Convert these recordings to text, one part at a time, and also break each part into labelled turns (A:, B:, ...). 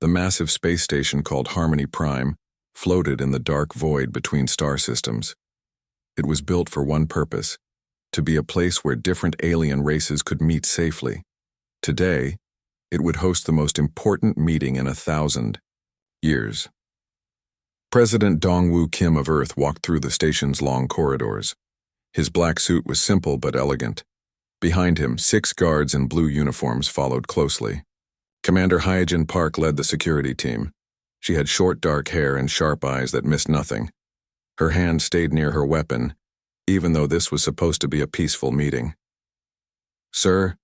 A: The massive space station called Harmony Prime floated in the dark void between star systems. It was built for one purpose: to be a place where different alien races could meet safely. Today, it would host the most important meeting in 1,000 years. President Dongwoo Kim of Earth walked through the station's long corridors. His black suit was simple but elegant. Behind him, 6 guards in blue uniforms followed closely. Commander Hyojin Park led the security team. She had short dark hair and sharp eyes that missed nothing. Her hand stayed near her weapon, even though this was supposed to be a peaceful meeting. "Sir,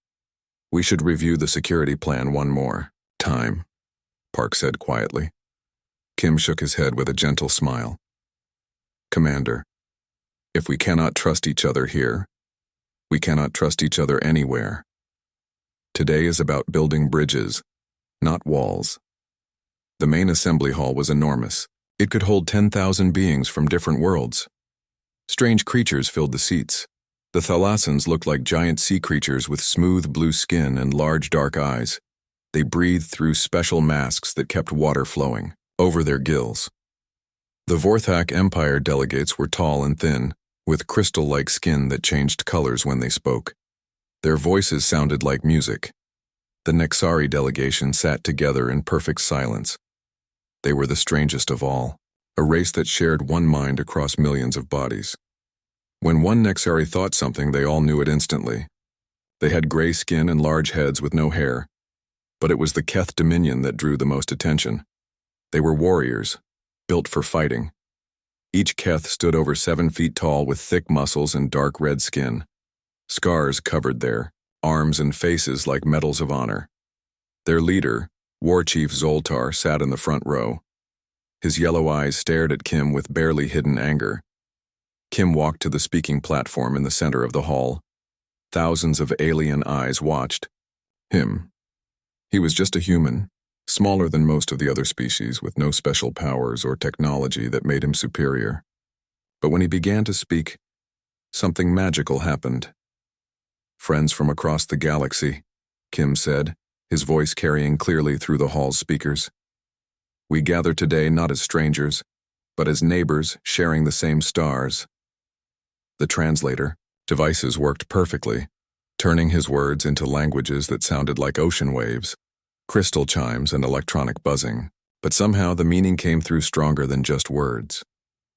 A: we should review the security plan one more time," Park said quietly. Kim shook his head with a gentle smile. "Commander, if we cannot trust each other here, we cannot trust each other anywhere. Today is about building bridges, not walls." The main assembly hall was enormous. It could hold 10,000 beings from different worlds. Strange creatures filled the seats. The thalassans looked like giant sea creatures with smooth blue skin and large dark eyes. They breathed through special masks that kept water flowing over their gills. The Vorthak Empire delegates were tall and thin, with crystal-like skin that changed colors when they spoke. Their voices sounded like music. The Nexari delegation sat together in perfect silence. They were the strangest of all, a race that shared one mind across millions of bodies. When one Nexari thought something, they all knew it instantly. They had gray skin and large heads with no hair, but it was the Keth Dominion that drew the most attention. They were warriors, built for fighting. Each Keth stood over 7 feet tall with thick muscles and dark red skin. Scars covered their arms and faces like medals of honor. Their leader, War Chief Zoltar, sat in the front row. His yellow eyes stared at Kim with barely hidden anger. Kim walked to the speaking platform in the center of the hall. Thousands of alien eyes watched him. He was just a human, smaller than most of the other species, with no special powers or technology that made him superior. But when he began to speak, something magical happened. "Friends from across the galaxy," Kim said, his voice carrying clearly through the hall's speakers. "We gather today not as strangers, but as neighbors sharing the same stars." The translator devices worked perfectly, turning his words into languages that sounded like ocean waves, crystal chimes, and electronic buzzing. But somehow the meaning came through stronger than just words.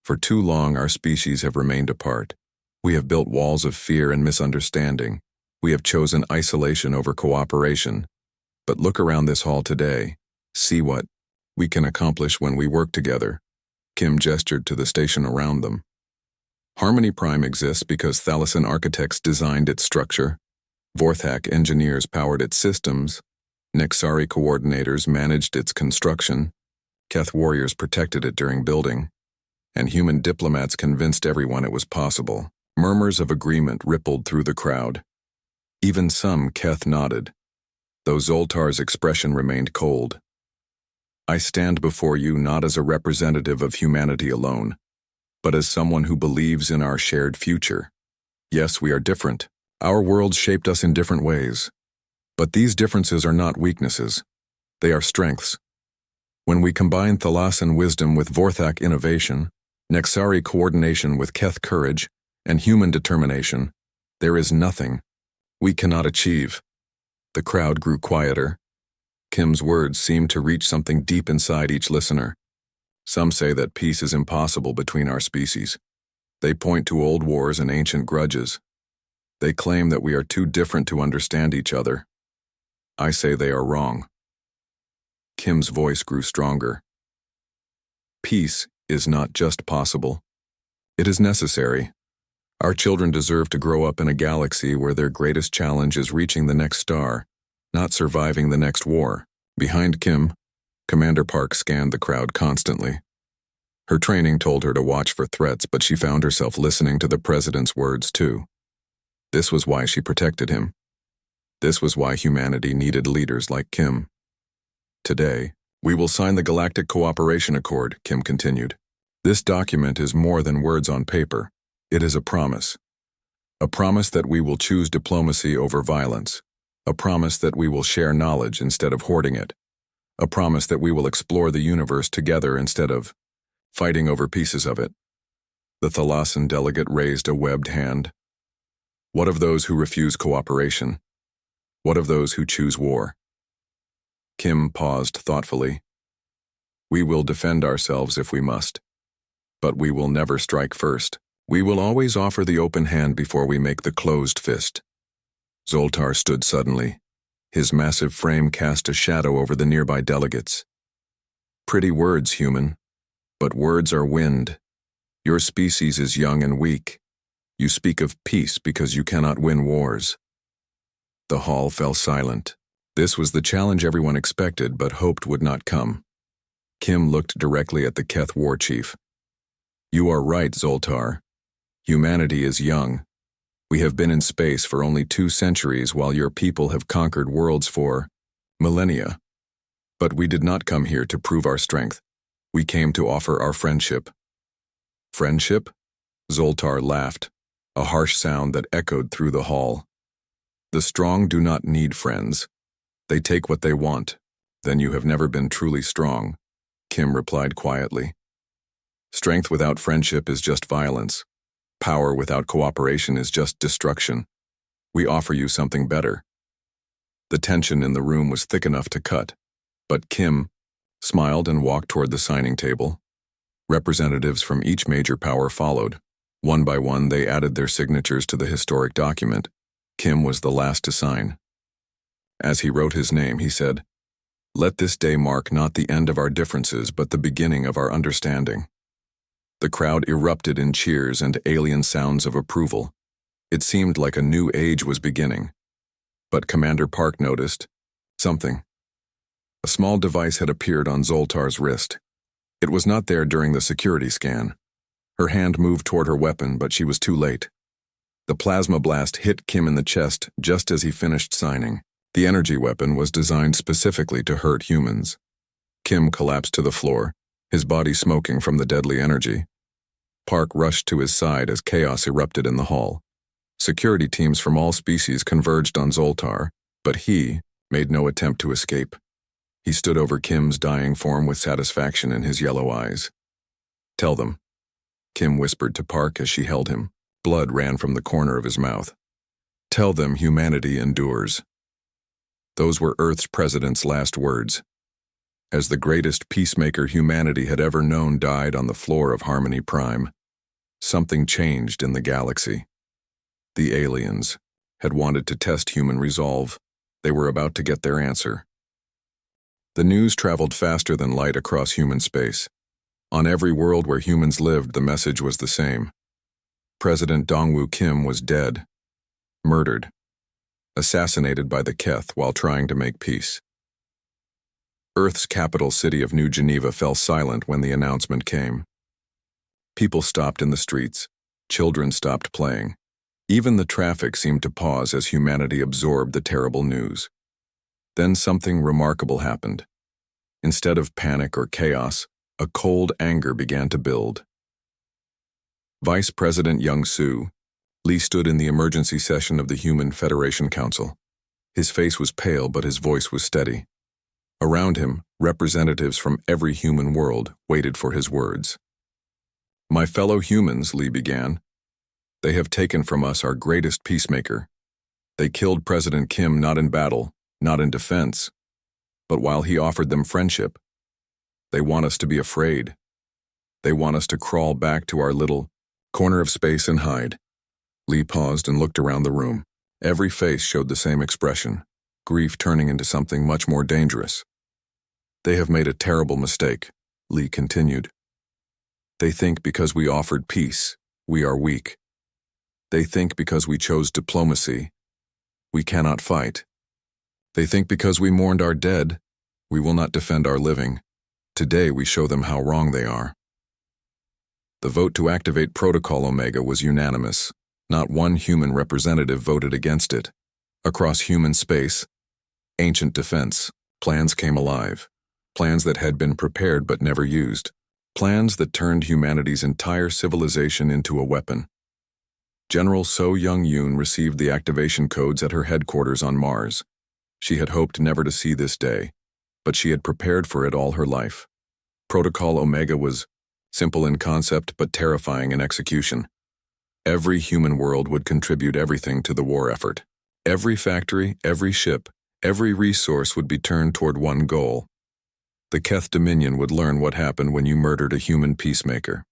A: For too long our species have remained apart. We have built walls of fear and misunderstanding. We have chosen isolation over cooperation. But look around this hall today. See what we can accomplish when we work together. Kim gestured to the station around them. Harmony Prime exists because Thalassan architects designed its structure. Vorthak engineers powered its systems. Nexari coordinators managed its construction. Keth warriors protected it during building. And human diplomats convinced everyone it was possible. Murmurs of agreement rippled through the crowd. Even some Keth nodded, though Zoltar's expression remained cold. "I stand before you not as a representative of humanity alone, but as someone who believes in our shared future. Yes, we are different. Our worlds shaped us in different ways. But these differences are not weaknesses. They are strengths. When we combine Thalassan wisdom with Vorthak innovation, Nexari coordination with Keth courage, and human determination, there is nothing we cannot achieve." The crowd grew quieter. Kim's words seemed to reach something deep inside each listener. Some say that peace is impossible between our species. They point to old wars and ancient grudges. They claim that we are too different to understand each other. I say they are wrong. Kim's voice grew stronger. Peace is not just possible. It is necessary. Our children deserve to grow up in a galaxy where their greatest challenge is reaching the next star, not surviving the next war. Behind Kim, Commander Park scanned the crowd constantly. Her training told her to watch for threats, but she found herself listening to the president's words too. This was why she protected him. This was why humanity needed leaders like Kim. "Today, we will sign the Galactic Cooperation Accord," Kim continued. "This document is more than words on paper. It is a promise. A promise that we will choose diplomacy over violence. A promise that we will share knowledge instead of hoarding it. A promise that we will explore the universe together instead of fighting over pieces of it. The Thalassian delegate raised a webbed hand. What of those who refuse cooperation? What of those who choose war? Kim paused thoughtfully. We will defend ourselves if we must, but we will never strike first. We will always offer the open hand before we make the closed fist. Zoltar stood suddenly. His massive frame cast a shadow over the nearby delegates. Pretty words, human, but words are wind. Your species is young and weak. You speak of peace because you cannot win wars. The hall fell silent. This was the challenge everyone expected but hoped would not come. Kim looked directly at the Keth war chief. You are right, Zoltar. Humanity is young. We have been in space for only 2 centuries while your people have conquered worlds for millennia. But we did not come here to prove our strength. We came to offer our friendship. Friendship? Zoltar laughed, a harsh sound that echoed through the hall. The strong do not need friends. They take what they want. Then you have never been truly strong, Kim replied quietly. Strength without friendship is just violence. Power without cooperation is just destruction. We offer you something better. The tension in the room was thick enough to cut, but Kim smiled and walked toward the signing table. Representatives from each major power followed. One by one, they added their signatures to the historic document. Kim was the last to sign. As he wrote his name, he said, "Let this day mark not the end of our differences, but the beginning of our understanding." The crowd erupted in cheers and alien sounds of approval. It seemed like a new age was beginning. But Commander Park noticed something. A small device had appeared on Zoltar's wrist. It was not there during the security scan. Her hand moved toward her weapon, but she was too late. The plasma blast hit Kim in the chest just as he finished signing. The energy weapon was designed specifically to hurt humans. Kim collapsed to the floor, his body smoking from the deadly energy. Park rushed to his side as chaos erupted in the hall. Security teams from all species converged on Zoltar, but he made no attempt to escape. He stood over Kim's dying form with satisfaction in his yellow eyes. "Tell them," Kim whispered to Park as she held him. Blood ran from the corner of his mouth. "Tell them humanity endures." Those were Earth's president's last words. As the greatest peacemaker humanity had ever known died on the floor of Harmony Prime, something changed in the galaxy. The aliens had wanted to test human resolve. They were about to get their answer. The news traveled faster than light across human space. On every world where humans lived, the message was the same. President Dongwoo Kim was dead, murdered, assassinated by the Keth while trying to make peace. Earth's capital city of New Geneva fell silent when the announcement came. People stopped in the streets. Children stopped playing. Even the traffic seemed to pause as humanity absorbed the terrible news. Then something remarkable happened. Instead of panic or chaos, a cold anger began to build. Vice President Young-soo, Lee stood in the emergency session of the Human Federation Council. His face was pale, but his voice was steady. Around him, representatives from every human world waited for his words. "My fellow humans," Lee began, "they have taken from us our greatest peacemaker. They killed President Kim not in battle, not in defense, but while he offered them friendship. They want us to be afraid. They want us to crawl back to our little corner of space and hide." Lee paused and looked around the room. Every face showed the same expression, grief turning into something much more dangerous. "They have made a terrible mistake," Lee continued. "They think because we offered peace, we are weak. They think because we chose diplomacy, we cannot fight. They think because we mourned our dead, we will not defend our living. Today we show them how wrong they are." The vote to activate Protocol Omega was unanimous. Not one human representative voted against it. Across human space, ancient defense plans came alive. Plans that had been prepared but never used. Plans that turned humanity's entire civilization into a weapon. General So Young-yoon received the activation codes at her headquarters on Mars. She had hoped never to see this day, but she had prepared for it all her life. Protocol Omega was simple in concept but terrifying in execution. Every human world would contribute everything to the war effort. Every factory, every ship, every resource would be turned toward one goal. The Keth Dominion would learn what happened when you murdered a human peacemaker.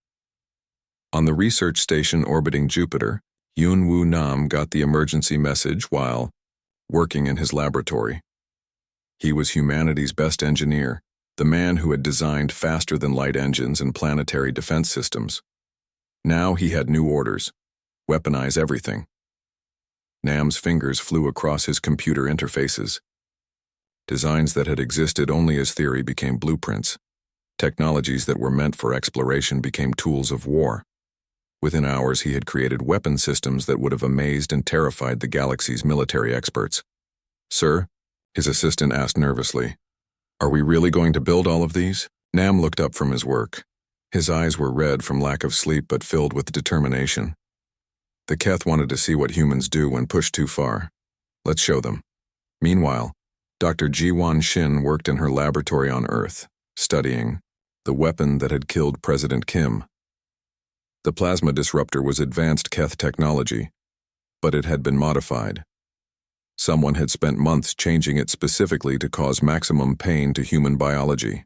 A: On the research station orbiting Jupiter, Yun Wu Nam got the emergency message while working in his laboratory. He was humanity's best engineer, the man who had designed faster-than-light engines and planetary defense systems. Now he had new orders: weaponize everything. Nam's fingers flew across his computer interfaces. Designs that had existed only as theory became blueprints. Technologies that were meant for exploration became tools of war. Within hours, he had created weapon systems that would have amazed and terrified the galaxy's military experts. "Sir?" his assistant asked nervously. "Are we really going to build all of these?" Nam looked up from his work. His eyes were red from lack of sleep but filled with determination. The Keth wanted to see what humans do when pushed too far. Let's show them. Meanwhile, Dr. Ji-Wan Shin worked in her laboratory on Earth, studying the weapon that had killed President Kim. The plasma disruptor was advanced Keth technology, but it had been modified. Someone had spent months changing it specifically to cause maximum pain to human biology.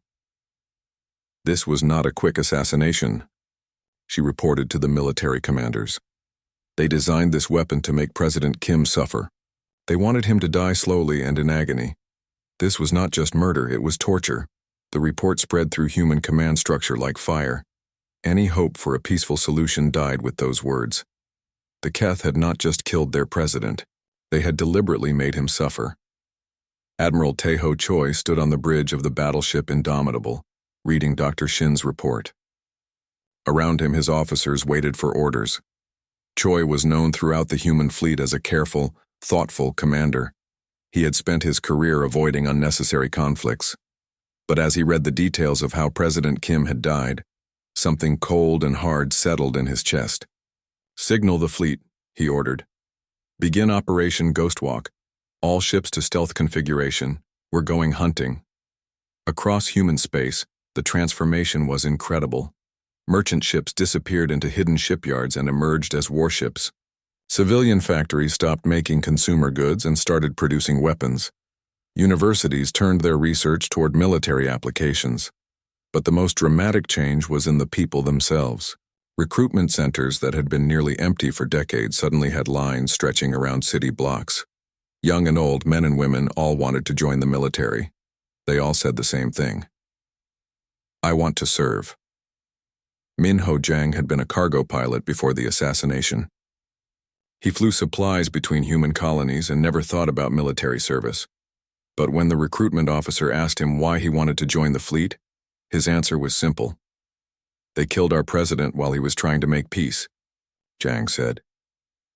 A: This was not a quick assassination, she reported to the military commanders. They designed this weapon to make President Kim suffer. They wanted him to die slowly and in agony. This was not just murder, it was torture. The report spread through human command structure like fire. Any hope for a peaceful solution died with those words. The Keth had not just killed their president, they had deliberately made him suffer. Admiral Taeho Choi stood on the bridge of the battleship Indomitable, reading Dr. Shin's report. Around him, his officers waited for orders. Choi was known throughout the human fleet as a careful, thoughtful commander. He had spent his career avoiding unnecessary conflicts. But as he read the details of how President Kim had died, something cold and hard settled in his chest. "Signal the fleet," he ordered. "Begin Operation Ghostwalk. All ships to stealth configuration. We're going hunting." Across human space, the transformation was incredible. Merchant ships disappeared into hidden shipyards and emerged as warships. Civilian factories stopped making consumer goods and started producing weapons. Universities turned their research toward military applications. But the most dramatic change was in the people themselves. Recruitment centers that had been nearly empty for decades suddenly had lines stretching around city blocks. Young and old, men and women, all wanted to join the military. They all said the same thing: "I want to serve." Min Ho Jang had been a cargo pilot before the assassination. He flew supplies between human colonies and never thought about military service. But when the recruitment officer asked him why he wanted to join the fleet, his answer was simple. "They killed our president while he was trying to make peace," Jang said.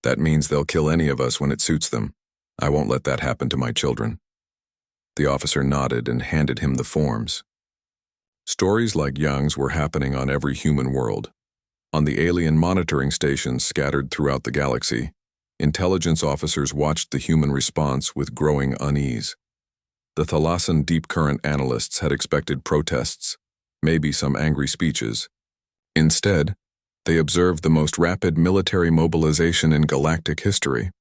A: "That means they'll kill any of us when it suits them. I won't let that happen to my children." The officer nodded and handed him the forms. Stories like Yang's were happening on every human world. On the alien monitoring stations scattered throughout the galaxy, intelligence officers watched the human response with growing unease. The Thalassen deep current analysts had expected protests, maybe some angry speeches. Instead, they observed the most rapid military mobilization in galactic history.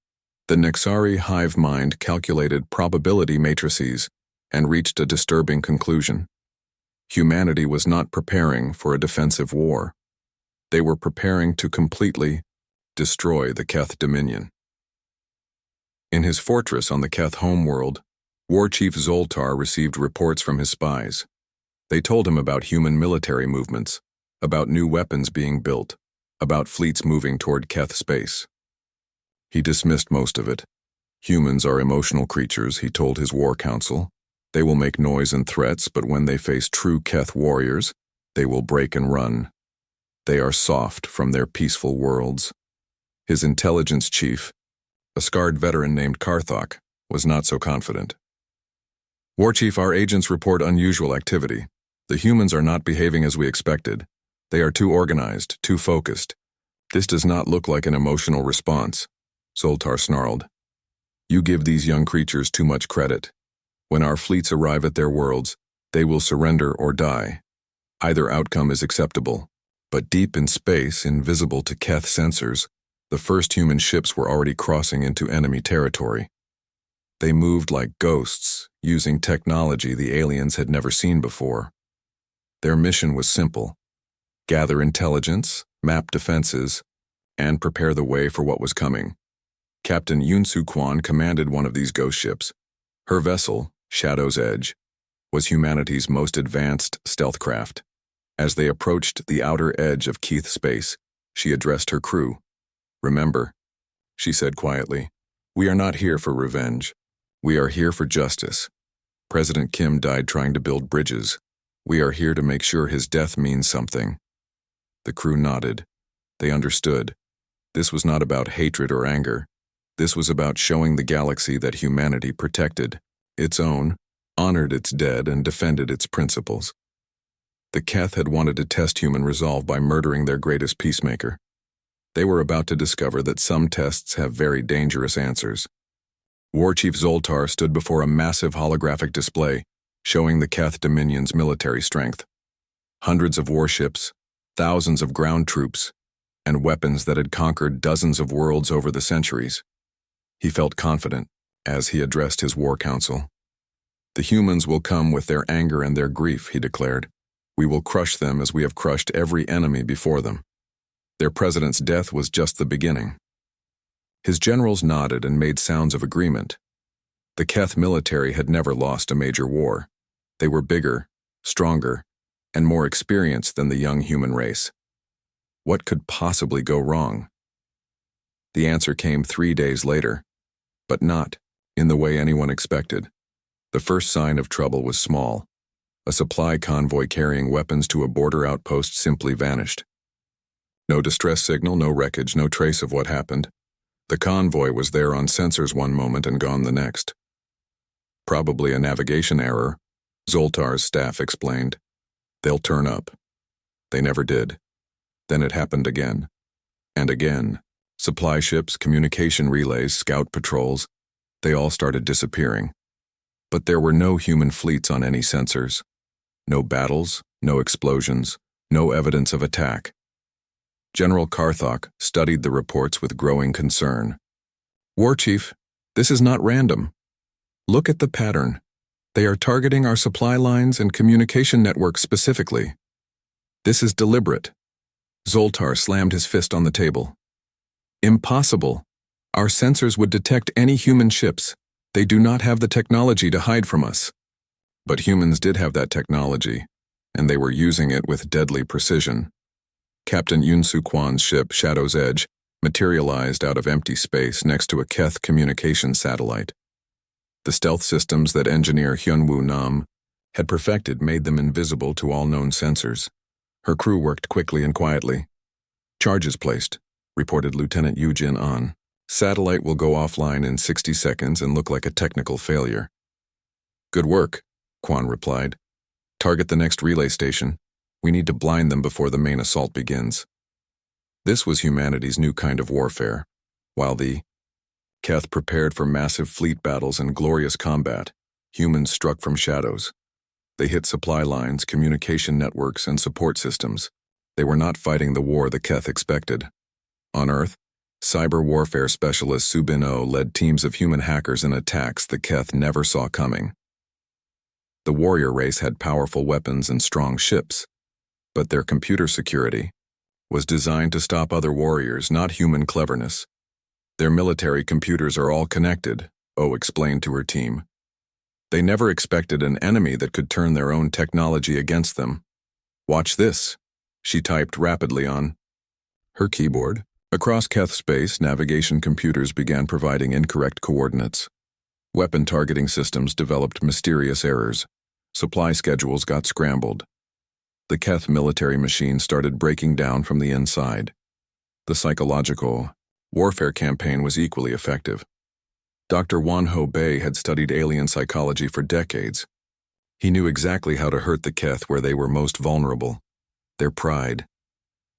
A: The Nexari hive mind calculated probability matrices and reached a disturbing conclusion. Humanity was not preparing for a defensive war. They were preparing to completely destroy the Keth Dominion. In his fortress on the Keth homeworld, War Chief Zoltar received reports from his spies. They told him about human military movements, about new weapons being built, about fleets moving toward Keth space. He dismissed most of it. Humans are emotional creatures, he told his war council. They will make noise and threats, but when they face true Keth warriors, they will break and run. They are soft from their peaceful worlds. His intelligence chief, a scarred veteran named Karthok, was not so confident. "War Chief, our agents report unusual activity. The humans are not behaving as we expected. They are too organized, too focused. This does not look like an emotional response," Zoltar snarled. "You give these young creatures too much credit. When our fleets arrive at their worlds, They will surrender or die. Either outcome is acceptable. But deep in space, invisible to Keth sensors, the first human ships were already crossing into enemy territory. They moved like ghosts, using technology the aliens had never seen before. Their mission was simple: gather intelligence, map defenses, and prepare the way for what was coming. Captain Yun-Soo Kwon commanded one of these ghost ships. Her vessel, Shadow's Edge, was humanity's most advanced stealth craft. As they approached the outer edge of Keith space, she addressed her crew. "Remember," she said quietly, "we are not here for revenge. We are here for justice. President Kim died trying to build bridges. We are here to make sure his death means something." The crew nodded. They understood. This was not about hatred or anger. This was about showing the galaxy that humanity protected its own, honored its dead, and defended its principles. The Keth had wanted to test human resolve by murdering their greatest peacemaker. They were about to discover that some tests have very dangerous answers. War Chief Zoltar stood before a massive holographic display, showing the Keth Dominion's military strength. Hundreds of warships, thousands of ground troops, and weapons that had conquered dozens of worlds over the centuries. He felt confident as he addressed his war council. "The humans will come with their anger and their grief," he declared. "We will crush them as we have crushed every enemy before them." Their president's death was just the beginning. His generals nodded and made sounds of agreement. The Keth military had never lost a major war. They were bigger, stronger, and more experienced than the young human race. What could possibly go wrong? The answer came 3 days later, but not in the way anyone expected. The first sign of trouble was small. A supply convoy carrying weapons to a border outpost simply vanished. No distress signal, no wreckage, no trace of what happened. The convoy was there on sensors one moment and gone the next. "Probably a navigation error," Zoltar's staff explained. "They'll turn up." They never did. Then it happened again. And again. Supply ships, communication relays, scout patrols, they all started disappearing. But there were no human fleets on any sensors. No battles, no explosions, no evidence of attack. General Karthok studied the reports with growing concern. "War Chief, this is not random. Look at the pattern. They are targeting our supply lines and communication networks specifically. This is deliberate." Zoltar slammed his fist on the table. "Impossible. Our sensors would detect any human ships. They do not have the technology to hide from us." But humans did have that technology, and they were using it with deadly precision. Captain Yun-Soo Kwon's ship, Shadow's Edge, materialized out of empty space next to a Keth communication satellite. The stealth systems that engineer Hyunwoo Nam had perfected made them invisible to all known sensors. Her crew worked quickly and quietly. "Charges placed," reported Lieutenant Yoo-jin An. "Satellite will go offline in 60 seconds and look like a technical failure." "Good work," Kwon replied. "Target the next relay station. We need to blind them before the main assault begins." This was humanity's new kind of warfare. While the Keth prepared for massive fleet battles and glorious combat, humans struck from shadows. They hit supply lines, communication networks, and support systems. They were not fighting the war the Keth expected. On Earth, cyber warfare specialist Su Bin-oh led teams of human hackers in attacks the Keth never saw coming. The warrior race had powerful weapons and strong ships, but their computer security was designed to stop other warriors, not human cleverness. "Their military computers are all connected," Oh explained to her team. "They never expected an enemy that could turn their own technology against them. Watch this," she typed rapidly on her keyboard. Across Keth space, navigation computers began providing incorrect coordinates. Weapon targeting systems developed mysterious errors. Supply schedules got scrambled. The Keth military machine started breaking down from the inside. The psychological warfare campaign was equally effective. Dr. Won-ho Bae had studied alien psychology for decades. He knew exactly how to hurt the Keth where they were most vulnerable: their pride.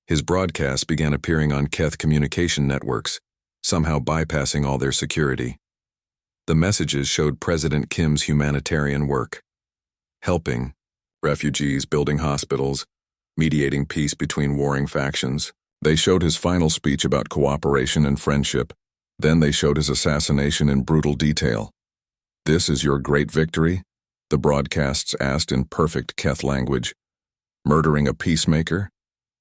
A: His broadcasts began appearing on Keth communication networks, somehow bypassing all their security. The messages showed President Kim's humanitarian work, helping, refugees building hospitals, mediating peace between warring factions. They showed his final speech about cooperation and friendship. Then they showed his assassination in brutal detail. "This is your great victory?" the broadcasts asked in perfect Keth language. "Murdering a peacemaker?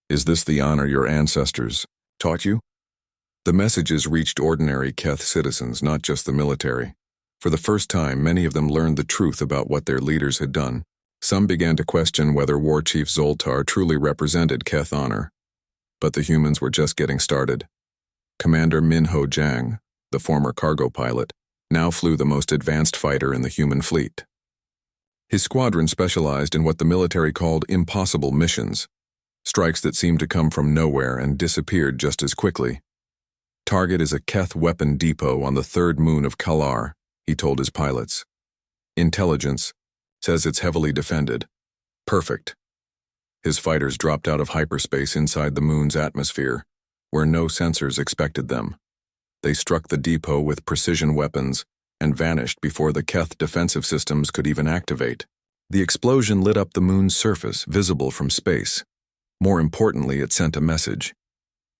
A: Is this the honor your ancestors taught you?" The messages reached ordinary Keth citizens, not just the military. For the first time, many of them learned the truth about what their leaders had done. Some began to question whether War Chief Zoltar truly represented Keth honor. But the humans were just getting started. Commander Minho Jiang, the former cargo pilot, now flew the most advanced fighter in the human fleet. His squadron specialized in what the military called impossible missions, strikes that seemed to come from nowhere and disappeared just as quickly. "Target is a Keth weapon depot on the third moon of Kalar," he told his pilots. "Intelligence says it's heavily defended. Perfect." His fighters dropped out of hyperspace inside the moon's atmosphere, where no sensors expected them. They struck the depot with precision weapons and vanished before the Keth defensive systems could even activate. The explosion lit up the moon's surface, visible from space. More importantly, it sent a message.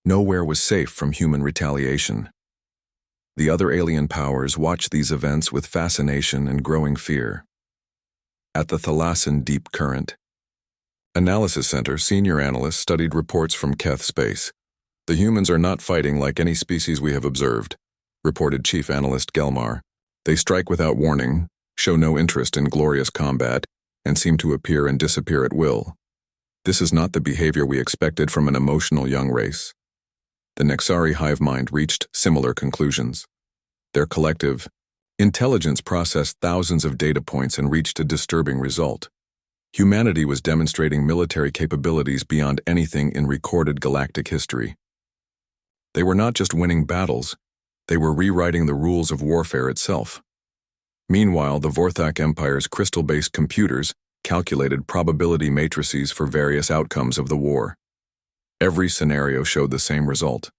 A: Nowhere was safe from human retaliation. The other alien powers watched these events with fascination and growing fear. At the Thalassan Deep Current Analysis Center, senior analysts studied reports from Keth space. "The humans are not fighting like any species we have observed," reported Chief Analyst Gelmar. "They strike without warning, show no interest in glorious combat, and seem to appear and disappear at will. This is not the behavior we expected from an emotional young race." The Nexari hive mind reached similar conclusions. Their collective intelligence processed thousands of data points and reached a disturbing result. Humanity was demonstrating military capabilities beyond anything in recorded galactic history. They were not just winning battles, they were rewriting the rules of warfare itself. Meanwhile, the Vorthak Empire's crystal-based computers calculated probability matrices for various outcomes of the war. Every scenario showed the same result: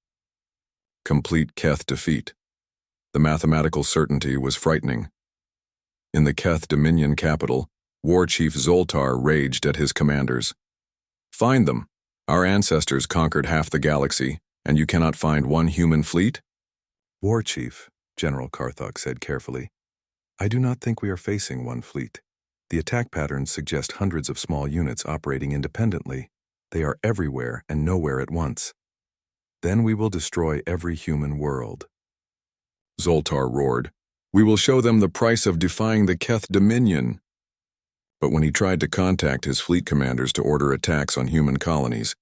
A: complete Keth defeat. The mathematical certainty was frightening. In the Keth Dominion capital, War Chief Zoltar raged at his commanders. "Find them! Our ancestors conquered half the galaxy, and you cannot find one human fleet?" "War Chief," General Karthok said carefully, "I do not think we are facing one fleet. The attack patterns suggest hundreds of small units operating independently. They are everywhere and nowhere at once. Then we will destroy every human world." Zoltar roared, "We will show them the price of defying the Keth Dominion." But when he tried to contact his fleet commanders to order attacks on human colonies,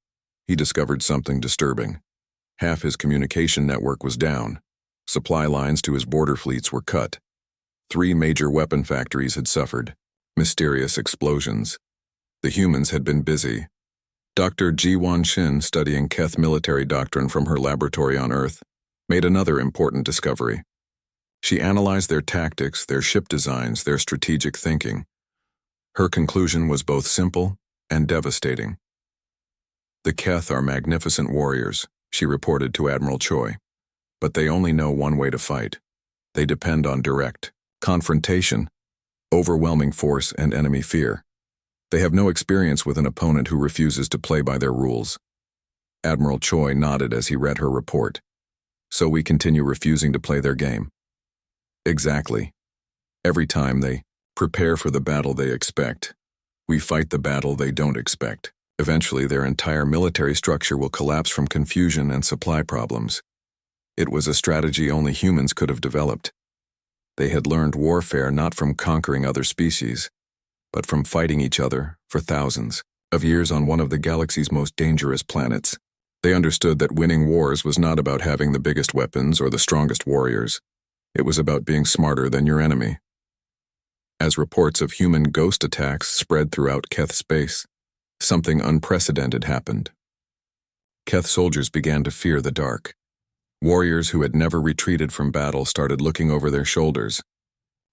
A: he discovered something disturbing. Half his communication network was down. Supply lines to his border fleets were cut. 3 major weapon factories had suffered. Mysterious explosions. The humans had been busy. Dr. Ji-Wan Shin, studying Keth military doctrine from her laboratory on Earth, made another important discovery. She analyzed their tactics, their ship designs, their strategic thinking. Her conclusion was both simple and devastating. "The Keth are magnificent warriors," she reported to Admiral Choi. "But they only know one way to fight. They depend on direct confrontation, overwhelming force, and enemy fear. They have no experience with an opponent who refuses to play by their rules." Admiral Choi nodded as he read her report. "So we continue refusing to play their game." "Exactly. Every time they prepare for the battle they expect, we fight the battle they don't expect. Eventually, their entire military structure will collapse from confusion and supply problems. It was a strategy only humans could have developed. They had learned warfare not from conquering other species, but from fighting each other for thousands of years on one of the galaxy's most dangerous planets. They understood that winning wars was not about having the biggest weapons or the strongest warriors. It was about being smarter than your enemy." As reports of human ghost attacks spread throughout Keth space, something unprecedented happened. Keth soldiers began to fear the dark. Warriors who had never retreated from battle started looking over their shoulders.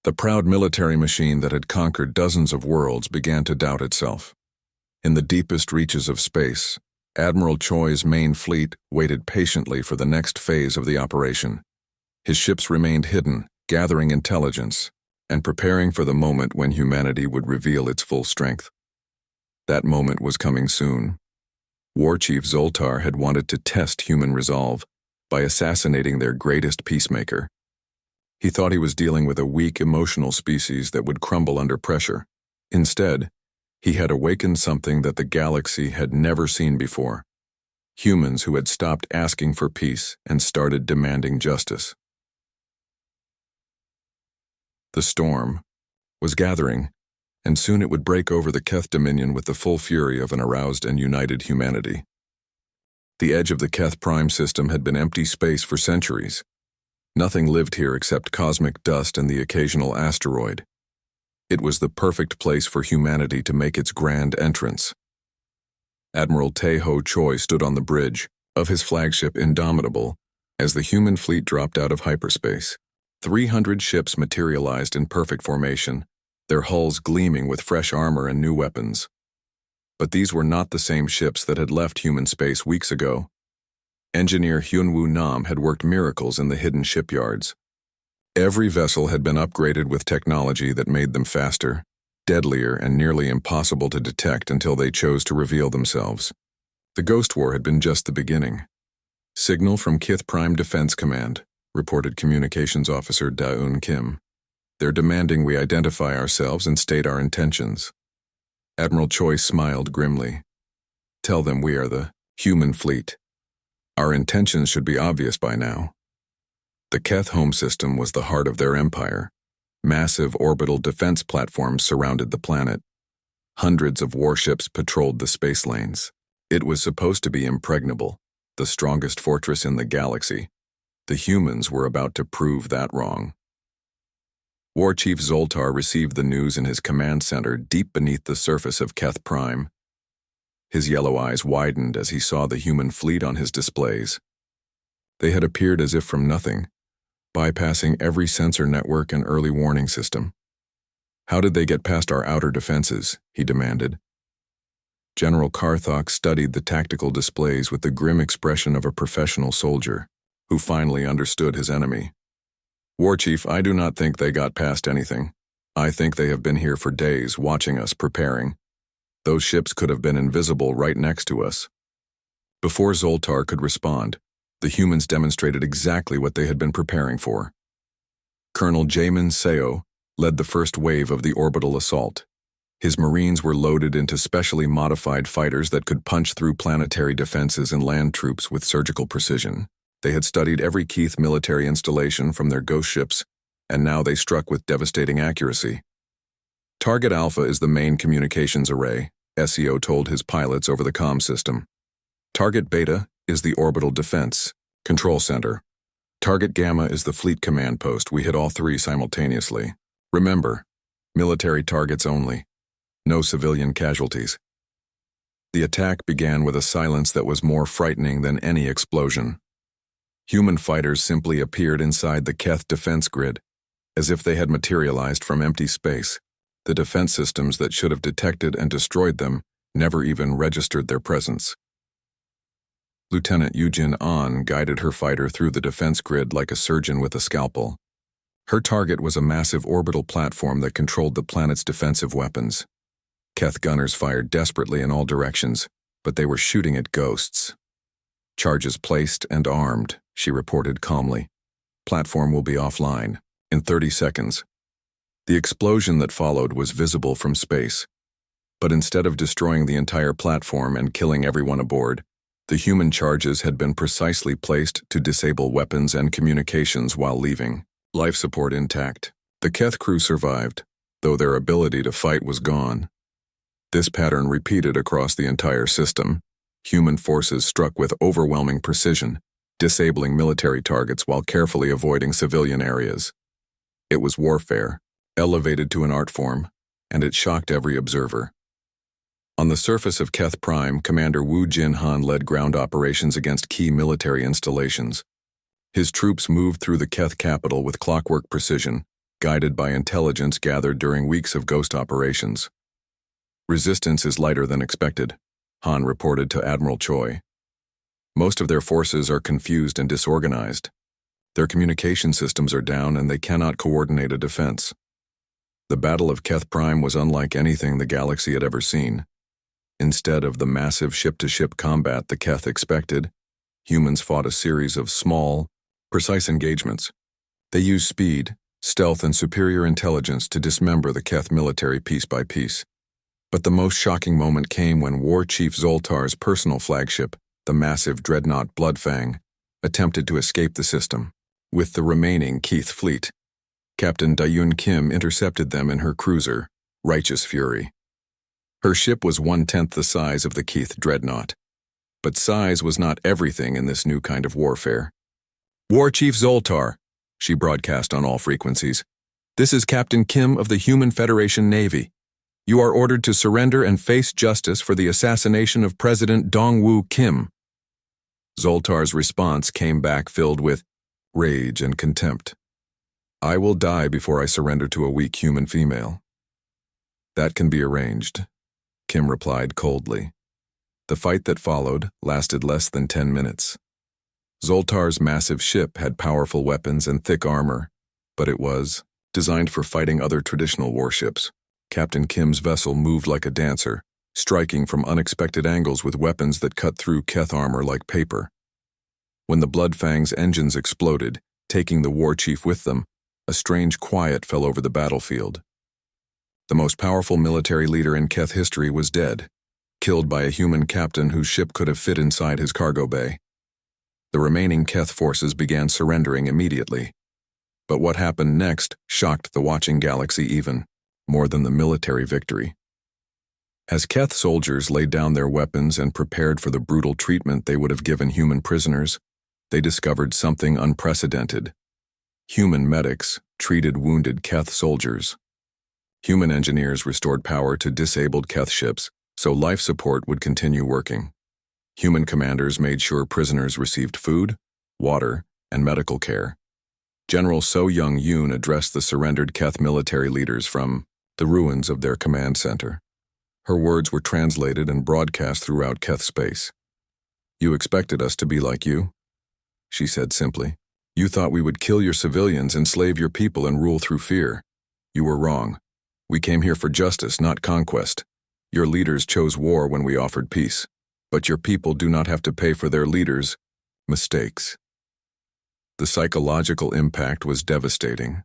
A: The proud military machine that had conquered dozens of worlds began to doubt itself. In the deepest reaches of space, Admiral Choi's main fleet waited patiently for the next phase of the operation. His ships remained hidden, gathering intelligence, and preparing for the moment when humanity would reveal its full strength. That moment was coming soon. War Chief Zoltar had wanted to test human resolve by assassinating their greatest peacemaker. He thought he was dealing with a weak, emotional species that would crumble under pressure. Instead, he had awakened something that the galaxy had never seen before. Humans who had stopped asking for peace and started demanding justice. The storm was gathering, and soon it would break over the Keth Dominion with the full fury of an aroused and united humanity. The edge of the Keth Prime system had been empty space for centuries. Nothing lived here except cosmic dust and the occasional asteroid. It was the perfect place for humanity to make its grand entrance. Admiral Tae-Ho Choi stood on the bridge of his flagship Indomitable as the human fleet dropped out of hyperspace. 300 ships materialized in perfect formation, their hulls gleaming with fresh armor and new weapons. But these were not the same ships that had left human space weeks ago. Engineer Hyunwoo Nam had worked miracles in the hidden shipyards. Every vessel had been upgraded with technology that made them faster, deadlier, and nearly impossible to detect until they chose to reveal themselves. The Ghost War had been just the beginning. Signal from Kith Prime Defense Command, reported Communications Officer Da-eun Kim. They're demanding we identify ourselves and state our intentions. Admiral Choi smiled grimly. Tell them we are the human fleet. Our intentions should be obvious by now. The Keth home system was the heart of their empire. Massive orbital defense platforms surrounded the planet. Hundreds of warships patrolled the space lanes. It was supposed to be impregnable, the strongest fortress in the galaxy. The humans were about to prove that wrong. War Chief Zoltar received the news in his command center deep beneath the surface of Keth Prime. His yellow eyes widened as he saw the human fleet on his displays. They had appeared as if from nothing, bypassing every sensor network and early warning system. How did they get past our outer defenses? He demanded. General Karthok studied the tactical displays with the grim expression of a professional soldier who finally understood his enemy. War Chief, I do not think they got past anything. I think they have been here for days, watching us, preparing. Those ships could have been invisible right next to us. Before Zoltar could respond, the humans demonstrated exactly what they had been preparing for. Colonel Jamin Seo led the first wave of the orbital assault. His Marines were loaded into specially modified fighters that could punch through planetary defenses and land troops with surgical precision. They had studied every Keith military installation from their ghost ships, and now they struck with devastating accuracy. Target Alpha is the main communications array, SEO told his pilots over the comm system. Target Beta is the orbital defense control center. Target Gamma is the fleet command post. We hit all three simultaneously. Remember, military targets only. No civilian casualties. The attack began with a silence that was more frightening than any explosion. Human fighters simply appeared inside the Keth defense grid, as if they had materialized from empty space. The defense systems that should have detected and destroyed them never even registered their presence. Lieutenant Yujin An guided her fighter through the defense grid like a surgeon with a scalpel. Her target was a massive orbital platform that controlled the planet's defensive weapons. Keth gunners fired desperately in all directions, but they were shooting at ghosts. Charges placed and armed, she reported calmly. Platform will be offline in 30 seconds. The explosion that followed was visible from space. But instead of destroying the entire platform and killing everyone aboard, the human charges had been precisely placed to disable weapons and communications while leaving. Life support intact. The Keth crew survived, though their ability to fight was gone. This pattern repeated across the entire system. Human forces struck with overwhelming precision, disabling military targets while carefully avoiding civilian areas. It was warfare, elevated to an art form, and it shocked every observer. On the surface of Keth Prime, Commander Woo Jin-han led ground operations against key military installations. His troops moved through the Keth capital with clockwork precision, guided by intelligence gathered during weeks of ghost operations. Resistance is lighter than expected, Han reported to Admiral Choi. Most of their forces are confused and disorganized. Their communication systems are down and they cannot coordinate a defense. The Battle of Keth Prime was unlike anything the galaxy had ever seen. Instead of the massive ship-to-ship combat the Keth expected, humans fought a series of small, precise engagements. They used speed, stealth, and superior intelligence to dismember the Keth military piece by piece. But the most shocking moment came when War Chief Zoltar's personal flagship, the massive dreadnought Bloodfang, attempted to escape the system. With the remaining Keith fleet, Captain Dayun Kim intercepted them in her cruiser, Righteous Fury. Her ship was 1/10 the size of the Keith dreadnought. But size was not everything in this new kind of warfare. "War Chief Zoltar," she broadcast on all frequencies, "this is Captain Kim of the Human Federation Navy. You are ordered to surrender and face justice for the assassination of President Dongwoo Kim." Zoltar's response came back filled with rage and contempt. "I will die before I surrender to a weak human female." "That can be arranged," Kim replied coldly. The fight that followed lasted less than 10 minutes. Zoltar's massive ship had powerful weapons and thick armor, but it was designed for fighting other traditional warships. Captain Kim's vessel moved like a dancer, striking from unexpected angles with weapons that cut through Keth armor like paper. When the Bloodfang's engines exploded, taking the war chief with them, a strange quiet fell over the battlefield. The most powerful military leader in Keth history was dead, killed by a human captain whose ship could have fit inside his cargo bay. The remaining Keth forces began surrendering immediately. But what happened next shocked the watching galaxy even more than the military victory. As Keth soldiers laid down their weapons and prepared for the brutal treatment they would have given human prisoners, they discovered something unprecedented. Human medics treated wounded Keth soldiers. Human engineers restored power to disabled Keth ships so life support would continue working. Human commanders made sure prisoners received food, water, and medical care. General So Young-yoon addressed the surrendered Keth military leaders from the ruins of their command center. Her words were translated and broadcast throughout Keth space. "You expected us to be like you," she said simply. "You thought we would kill your civilians, enslave your people, and rule through fear. You were wrong. We came here for justice, not conquest. Your leaders chose war when we offered peace, but your people do not have to pay for their leaders' mistakes." The psychological impact was devastating.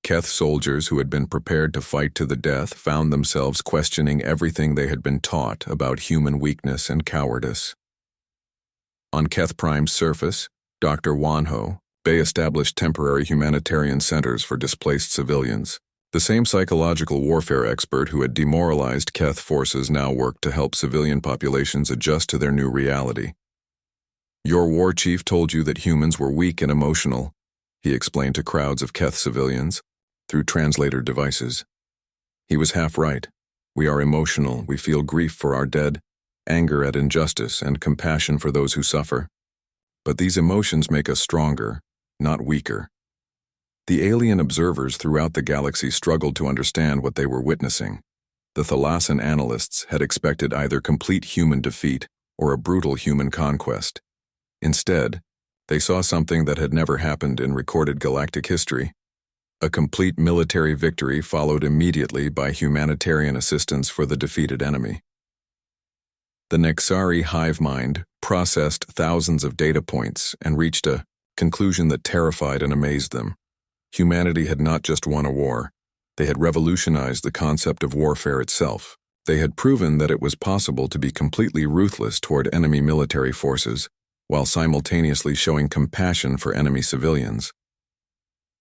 A: Keth soldiers who had been prepared to fight to the death found themselves questioning everything they had been taught about human weakness and cowardice. On Keth Prime's surface, Dr. Wanho Bay established temporary humanitarian centers for displaced civilians. The same psychological warfare expert who had demoralized Keth forces now worked to help civilian populations adjust to their new reality. "Your war chief told you that humans were weak and emotional," he explained to crowds of Keth civilians through translator devices. He was half right. We are emotional, we feel grief for our dead, anger at injustice, and compassion for those who suffer. But these emotions make us stronger, not weaker. The alien observers throughout the galaxy struggled to understand what they were witnessing. The Thalassan analysts had expected either complete human defeat or a brutal human conquest. Instead, they saw something that had never happened in recorded galactic history. A complete military victory followed immediately by humanitarian assistance for the defeated enemy. The Nexari hive mind processed thousands of data points and reached a conclusion that terrified and amazed them. Humanity had not just won a war. They had revolutionized the concept of warfare itself. They had proven that it was possible to be completely ruthless toward enemy military forces, while simultaneously showing compassion for enemy civilians.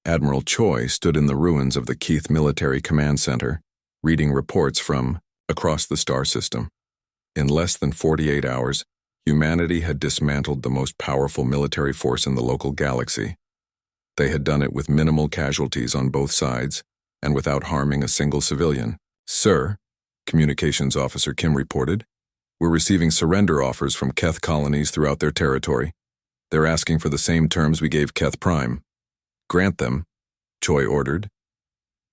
A: Admiral Choi stood in the ruins of the Keith Military Command Center, reading reports from across the star system. In less than 48 hours, humanity had dismantled the most powerful military force in the local galaxy. They had done it with minimal casualties on both sides and without harming a single civilian. "Sir," Communications Officer Kim reported, "we're receiving surrender offers from Keth colonies throughout their territory. They're asking for the same terms we gave Keth Prime." "Grant them," Choi ordered.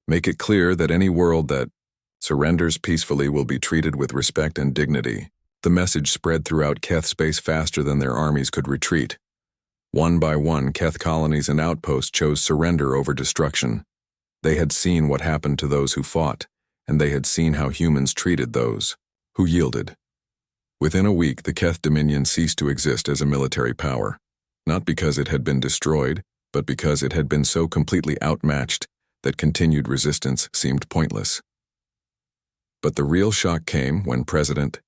A: "Make it clear that any world that surrenders peacefully will be treated with respect and dignity." The message spread throughout Keth space faster than their armies could retreat. One by one, Keth colonies and outposts chose surrender over destruction. They had seen what happened to those who fought, and they had seen how humans treated those who yielded. Within a week, the Keth Dominion ceased to exist as a military power, not because it had been destroyed, but because it had been so completely outmatched that continued resistance seemed pointless. But the real shock came when President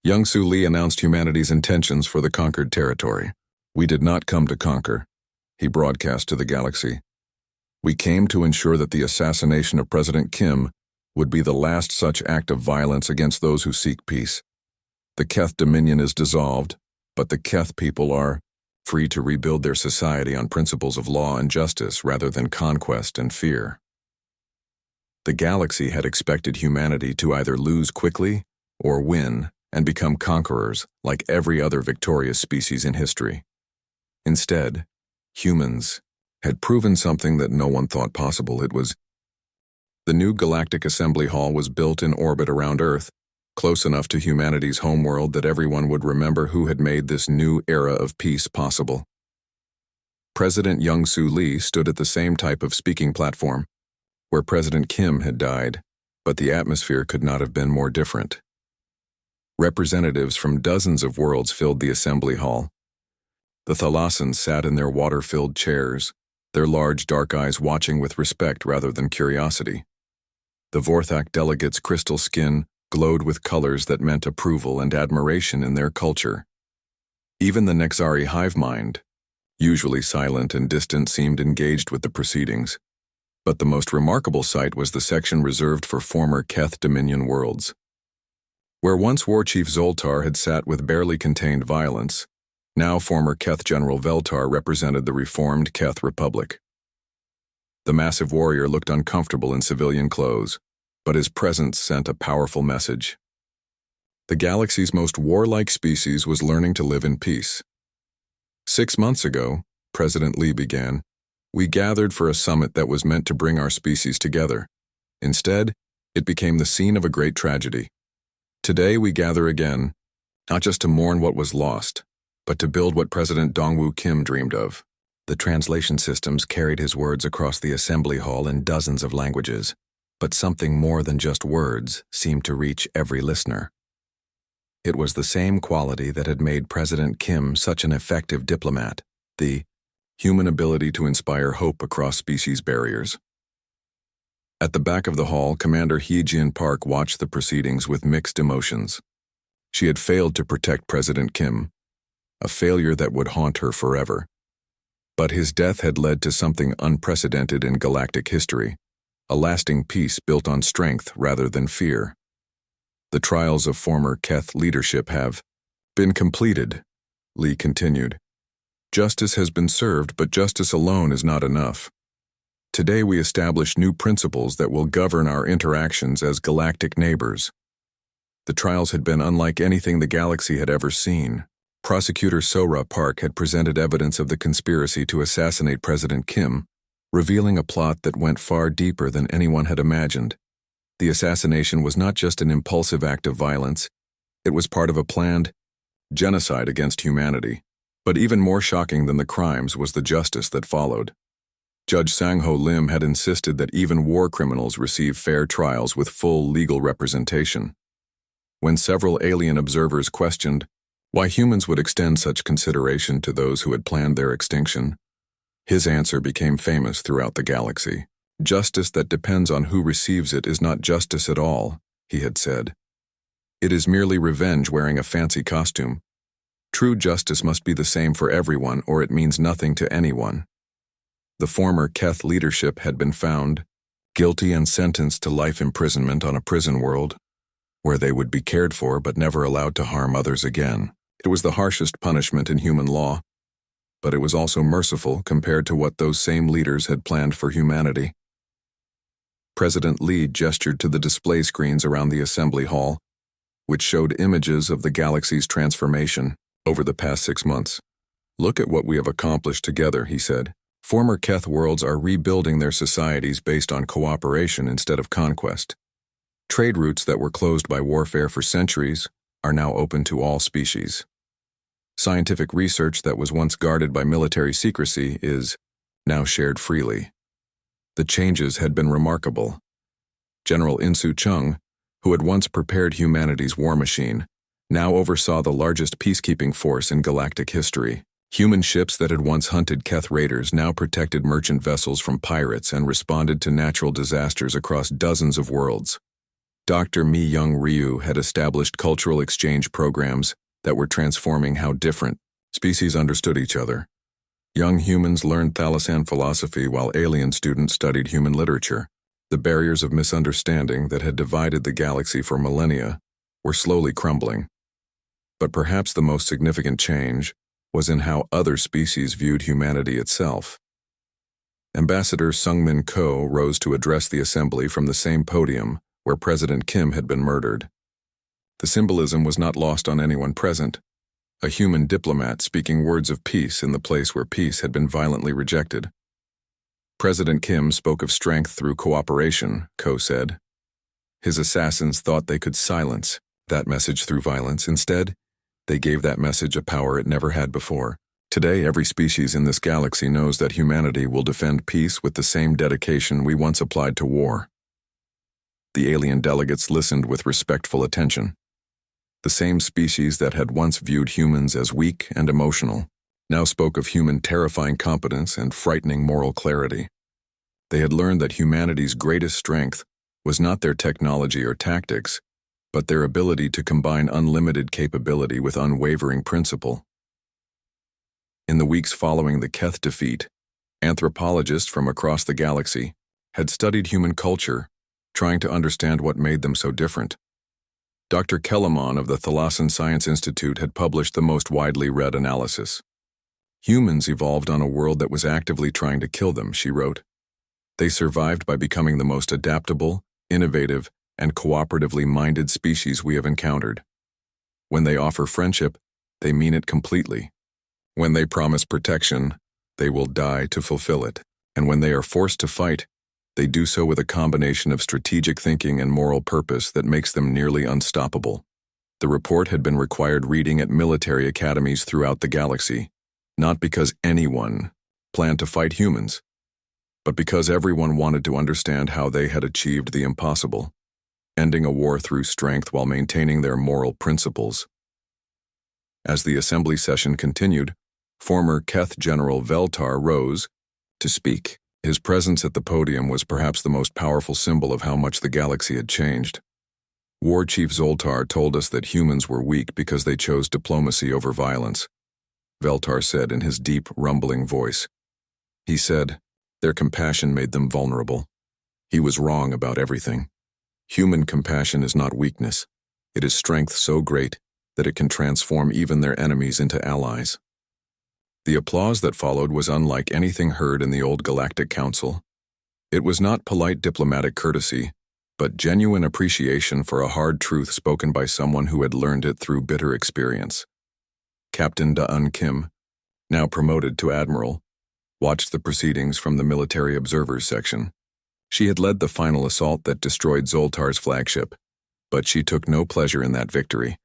A: Young-Soo Lee announced humanity's intentions for the conquered territory. "We did not come to conquer," he broadcast to the galaxy. "We came to ensure that the assassination of President Kim would be the last such act of violence against those who seek peace. The Keth Dominion is dissolved, but the Keth people are free to rebuild their society on principles of law and justice rather than conquest and fear." The galaxy had expected humanity to either lose quickly or win and become conquerors like every other victorious species in history. Instead, humans had proven something that no one thought possible. The new Galactic Assembly Hall was built in orbit around Earth, close enough to humanity's homeworld that everyone would remember who had made this new era of peace possible. President Young-Soo Lee stood at the same type of speaking platform where President Kim had died, but the atmosphere could not have been more different. Representatives from dozens of worlds filled the assembly hall. The Thalassans sat in their water-filled chairs, their large dark eyes watching with respect rather than curiosity. The Vorthak delegates' crystal skin glowed with colors that meant approval and admiration in their culture. Even the Nexari hive mind, usually silent and distant, seemed engaged with the proceedings. But the most remarkable sight was the section reserved for former Keth Dominion worlds. Where once War Chief Zoltar had sat with barely contained violence, now former Keth General Veltar represented the reformed Keth Republic. The massive warrior looked uncomfortable in civilian clothes, but his presence sent a powerful message. The galaxy's most warlike species was learning to live in peace. 6 months ago, President Lee began, we gathered for a summit that was meant to bring our species together. Instead, it became the scene of a great tragedy. Today we gather again, not just to mourn what was lost, but to build what President Dongwoo Kim dreamed of. The translation systems carried his words across the assembly hall in dozens of languages, but something more than just words seemed to reach every listener. It was the same quality that had made President Kim such an effective diplomat, the human ability to inspire hope across species barriers. At the back of the hall, Commander Hee-Jin Park watched the proceedings with mixed emotions. She had failed to protect President Kim, a failure that would haunt her forever. But his death had led to something unprecedented in galactic history, a lasting peace built on strength rather than fear. The trials of former Keth leadership have been completed, Lee continued. Justice has been served, but justice alone is not enough. Today we establish new principles that will govern our interactions as galactic neighbors. The trials had been unlike anything the galaxy had ever seen. Prosecutor Sora Park had presented evidence of the conspiracy to assassinate President Kim, revealing a plot that went far deeper than anyone had imagined. The assassination was not just an impulsive act of violence, it was part of a planned genocide against humanity. But even more shocking than the crimes was the justice that followed. Judge Sang-Ho Lim had insisted that even war criminals receive fair trials with full legal representation. When several alien observers questioned why humans would extend such consideration to those who had planned their extinction, his answer became famous throughout the galaxy. Justice that depends on who receives it is not justice at all, he had said. It is merely revenge wearing a fancy costume. True justice must be the same for everyone, or it means nothing to anyone. The former Keth leadership had been found guilty and sentenced to life imprisonment on a prison world, where they would be cared for but never allowed to harm others again. It was the harshest punishment in human law, but it was also merciful compared to what those same leaders had planned for humanity. President Lee gestured to the display screens around the assembly hall, which showed images of the galaxy's transformation over the past 6 months. Look at what we have accomplished together, he said. Former Keth worlds are rebuilding their societies based on cooperation instead of conquest. Trade routes that were closed by warfare for centuries are now open to all species. Scientific research that was once guarded by military secrecy is now shared freely. The changes had been remarkable. General Insu Chung, who had once prepared humanity's war machine, now oversaw the largest peacekeeping force in galactic history. Human ships that had once hunted Keth raiders now protected merchant vessels from pirates and responded to natural disasters across dozens of worlds. Dr. Mi-young Ryu had established cultural exchange programs that were transforming how different species understood each other. Young humans learned Thalasan philosophy while alien students studied human literature. The barriers of misunderstanding that had divided the galaxy for millennia were slowly crumbling. But perhaps the most significant change was in how other species viewed humanity itself. Ambassador Sungmin Ko rose to address the assembly from the same podium where President Kim had been murdered. The symbolism was not lost on anyone present. A human diplomat speaking words of peace in the place where peace had been violently rejected. President Kim spoke of strength through cooperation, Ko said. His assassins thought they could silence that message through violence. Instead, they gave that message a power it never had before. Today, every species in this galaxy knows that humanity will defend peace with the same dedication we once applied to war. The alien delegates listened with respectful attention. The same species that had once viewed humans as weak and emotional now spoke of human terrifying competence and frightening moral clarity. They had learned that humanity's greatest strength was not their technology or tactics, but their ability to combine unlimited capability with unwavering principle. In the weeks following the Keth defeat, anthropologists from across the galaxy had studied human culture, trying to understand what made them so different. Dr. Kellerman of the Thalasan Science Institute had published the most widely read analysis. Humans evolved on a world that was actively trying to kill them, she wrote. They survived by becoming the most adaptable, innovative, and cooperatively minded species we have encountered. When they offer friendship, they mean it completely. When they promise protection, they will die to fulfill it. And when they are forced to fight, they do so with a combination of strategic thinking and moral purpose that makes them nearly unstoppable. The report had been required reading at military academies throughout the galaxy, not because anyone planned to fight humans, but because everyone wanted to understand how they had achieved the impossible, ending a war through strength while maintaining their moral principles. As the assembly session continued, former Keth General Veltar rose to speak. His presence at the podium was perhaps the most powerful symbol of how much the galaxy had changed. War Chief Zoltar told us that humans were weak because they chose diplomacy over violence, Veltar said in his deep, rumbling voice. He said, their compassion made them vulnerable. He was wrong about everything. Human compassion is not weakness. It is strength so great that it can transform even their enemies into allies. The applause that followed was unlike anything heard in the old Galactic Council. It was not polite diplomatic courtesy, but genuine appreciation for a hard truth spoken by someone who had learned it through bitter experience. Captain Da-un Kim, now promoted to Admiral, watched the proceedings from the military observers section. She had led the final assault that destroyed Zoltar's flagship, but she took no pleasure in that victory.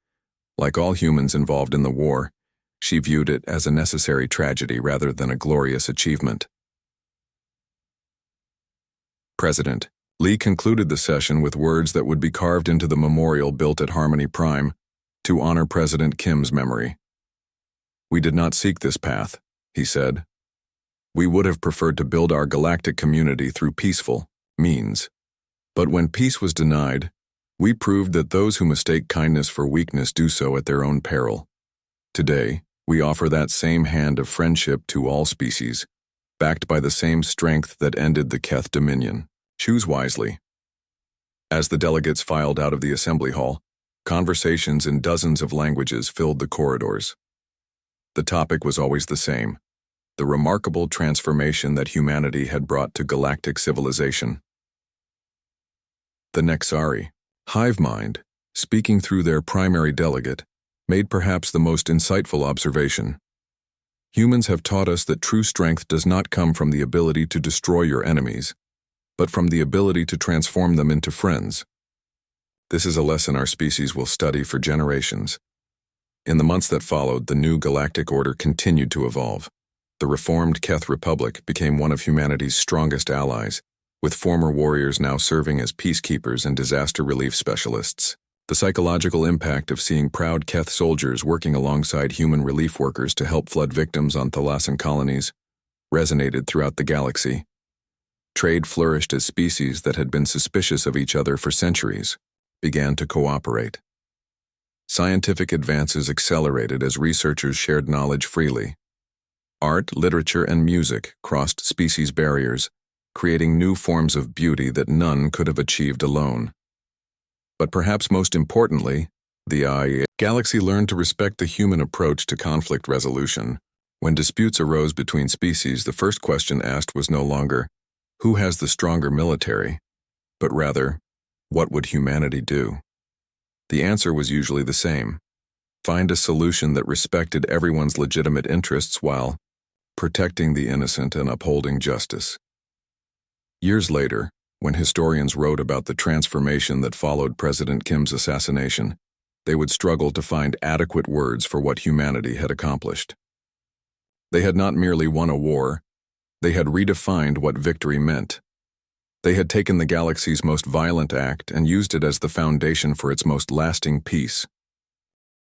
A: Like all humans involved in the war, she viewed it as a necessary tragedy rather than a glorious achievement. President Lee concluded the session with words that would be carved into the memorial built at Harmony Prime to honor President Kim's memory. We did not seek this path, he said. We would have preferred to build our galactic community through peaceful means. But when peace was denied, we proved that those who mistake kindness for weakness do so at their own peril. Today, we offer that same hand of friendship to all species, backed by the same strength that ended the Keth dominion. Choose wisely. As the delegates filed out of the assembly hall, conversations in dozens of languages filled the corridors. The topic was always the same: the remarkable transformation that humanity had brought to galactic civilization. The Nexari, hive mind, speaking through their primary delegate, made perhaps the most insightful observation. Humans have taught us that true strength does not come from the ability to destroy your enemies, but from the ability to transform them into friends. This is a lesson our species will study for generations. In the months that followed, the new galactic order continued to evolve. The reformed Keth Republic became one of humanity's strongest allies, with former warriors now serving as peacekeepers and disaster relief specialists. The psychological impact of seeing proud Keth soldiers working alongside human relief workers to help flood victims on Thalassian colonies resonated throughout the galaxy. Trade flourished as species that had been suspicious of each other for centuries began to cooperate. Scientific advances accelerated as researchers shared knowledge freely. Art, literature, and music crossed species barriers, creating new forms of beauty that none could have achieved alone. But perhaps most importantly, the galaxy learned to respect the human approach to conflict resolution. When disputes arose between species, the first question asked was no longer, who has the stronger military, but rather, what would humanity do? The answer was usually the same: find a solution that respected everyone's legitimate interests while protecting the innocent and upholding justice. Years later, when historians wrote about the transformation that followed President Kim's assassination, they would struggle to find adequate words for what humanity had accomplished. They had not merely won a war, they had redefined what victory meant. They had taken the galaxy's most violent act and used it as the foundation for its most lasting peace.